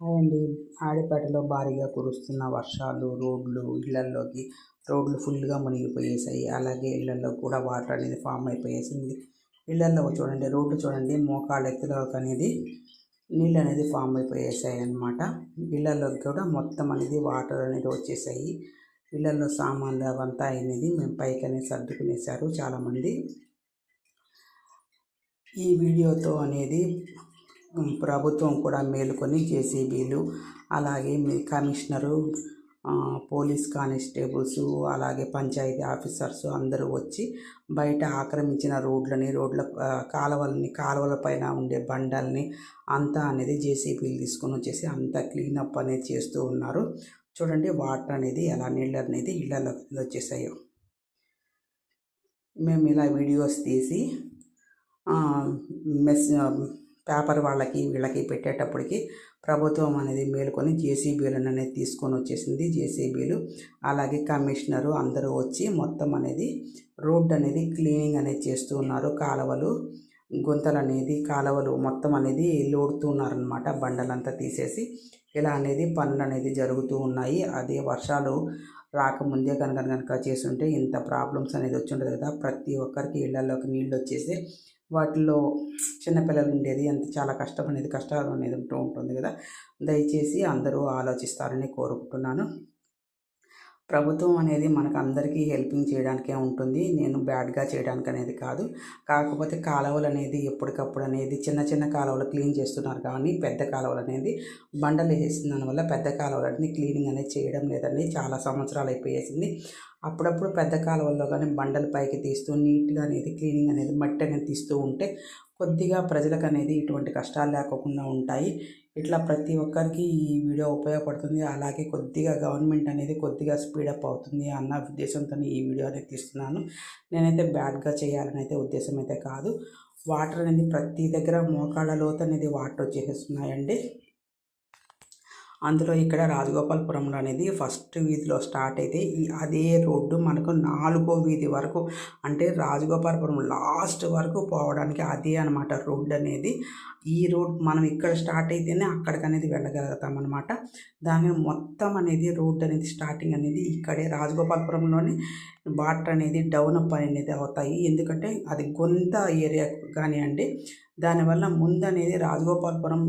Hi అండి. ఆడిపేటలో భారీగా కురుస్తున్న వర్షాలు రోడ్లు ఫుల్గా మునిగిపోయేసాయి. అలాగే ఇళ్లలో కూడా వాటర్ అనేది ఫామ్ అయిపోయేసింది. ఇళ్లలో చూడండి, రోడ్డు చూడండి, మోకాళ్ళ ఎత్తులోకి అనేది నీళ్ళు అనేది ఫామ్ అయిపోయేసాయి అన్నమాట. ఇళ్లలోకి కూడా మొత్తం అనేది వాటర్ అనేది వచ్చేసాయి. ఇళ్లలో సామాన్లు అవంతా అనేది మేము పైకి అనేది సర్దుకునేసారు చాలామంది. ఈ వీడియోతో అనేది ప్రభుత్వం కూడా మేలుకొని జేసీబీలు, అలాగే మీ కమిషనరు, పోలీస్ కానిస్టేబుల్స్, అలాగే పంచాయతీ ఆఫీసర్స్ అందరూ వచ్చి బయట ఆక్రమించిన కాలువల పైన ఉండే బండల్ని అంతా అనేది జేసీబీలు తీసుకొని వచ్చేసి అంతా క్లీనప్ అనేది చేస్తూ ఉన్నారు. చూడండి వాటర్ అనేది ఎలా నీళ్ళు అనేది ఇళ్ళలోకి వచ్చేసాయో. మేము ఇలా వీడియోస్ తీసి పేపర్ వీళ్ళకి పెట్టేటప్పటికి ప్రభుత్వం అనేది మేలుకొని జేసీబీలను అనేది తీసుకొని వచ్చేసింది. జేసీబీలు అలాగే కమిషనరు అందరూ వచ్చి మొత్తం అనేది రోడ్డు అనేది క్లీనింగ్ అనేది చేస్తూ ఉన్నారు. కాలువలు మొత్తం అనేది లోడుతూ ఉన్నారనమాట. బండలంతా తీసేసి ఇలా అనేది పనులు అనేది జరుగుతూ ఉన్నాయి. అదే వర్షాలు రాకముందే కనుక చేస్తుంటే ఇంత ప్రాబ్లమ్స్ అనేది వచ్చి ఉండదు కదా. ప్రతి ఒక్కరికి ఇళ్లలోకి నీళ్ళు వచ్చేసి వాటిలో చిన్నపిల్లలు ఉండేది చాలా కష్టాలు అనేది ఉంటూ ఉంటుంది కదా. దయచేసి అందరూ ఆలోచిస్తారని కోరుకుంటున్నాను. ప్రభుత్వం అనేది మనకు అందరికీ హెల్పింగ్ చేయడానికే ఉంటుంది. నేను బ్యాడ్గా చేయడానికి అనేది కాదు. కాకపోతే కాలువలు అనేది ఎప్పటికప్పుడు అనేది చిన్న కాలువలు క్లీన్ చేస్తున్నారు, కానీ పెద్ద కాలువలు అనేది బండలు వేసిన దానివల్ల పెద్ద కాలువలన్నీ క్లీనింగ్ అనేది చేయడం లేదండి. చాలా సంవత్సరాలు అయిపోయేసింది. అప్పుడప్పుడు పెద్ద కాలువల్లో కానీ బండలు పైకి తీస్తూ నీట్గా అనేది క్లీనింగ్ అనేది మట్టి అనేది తీస్తూ ఉంటే కొద్దిగా ప్రజలకు అనేది ఇటువంటి కష్టాలు లేకుండా ఉంటాయి. ఇట్లా ప్రతి ఒక్కరికి ఈ వీడియో ఉపయోగపడుతుంది. అలాగే కొద్దిగా గవర్నమెంట్ అనేది కొద్దిగా స్పీడప్ అవుతుంది అన్న ఉద్దేశంతో ఈ వీడియో అనేది తీస్తున్నాను. నేనైతే బ్యాడ్గా చేయాలని అయితే ఉద్దేశం అయితే కాదు. వాటర్ అనేది ప్రతి దగ్గర మోకాళ్ళ లోతు అనేది వాటర్ వచ్చేస్తున్నాయండి. అందులో ఇక్కడ రాజగోపాలపురంలో అనేది ఫస్ట్ వీధిలో స్టార్ట్ అయితే అదే రోడ్డు మనకు 4వ వీధి వరకు, అంటే రాజగోపాలపురం లాస్ట్ వరకు పోవడానికి అదే అనమాట రోడ్డు అనేది. ఈ రోడ్ మనం ఇక్కడ స్టార్ట్ అయితేనే అక్కడికి అనేది వెళ్ళగలుగుతాం అనమాట. దాని మొత్తం అనేది రోడ్డు అనేది స్టార్టింగ్ అనేది ఇక్కడే రాజగోపాలపురంలోనే వాటర్ అనేది డౌన్ అప్ అనేది అవుతాయి. ఎందుకంటే అది కొంత ఏరియా కానివ్వండి. దానివల్ల ముందు అనేది రాజగోపాలపురం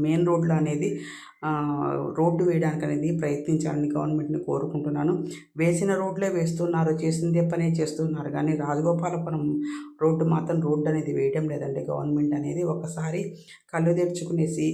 మెయిన్ రోడ్లో అనేది రోడ్డు వేయడానికి అనేది ప్రయత్నించాలని గవర్నమెంట్ని కోరుకుంటున్నాను. వేసిన రోడ్లే వేస్తున్నారు, చేసిందే పనే చేస్తున్నారు, కానీ రాజగోపాలపురం రోడ్డు మాత్రం రోడ్డు అనేది వేయడం లేదండి. గవర్నమెంట్ అనేది ఒకసారి కళ్ళు తెరుచుకునేసి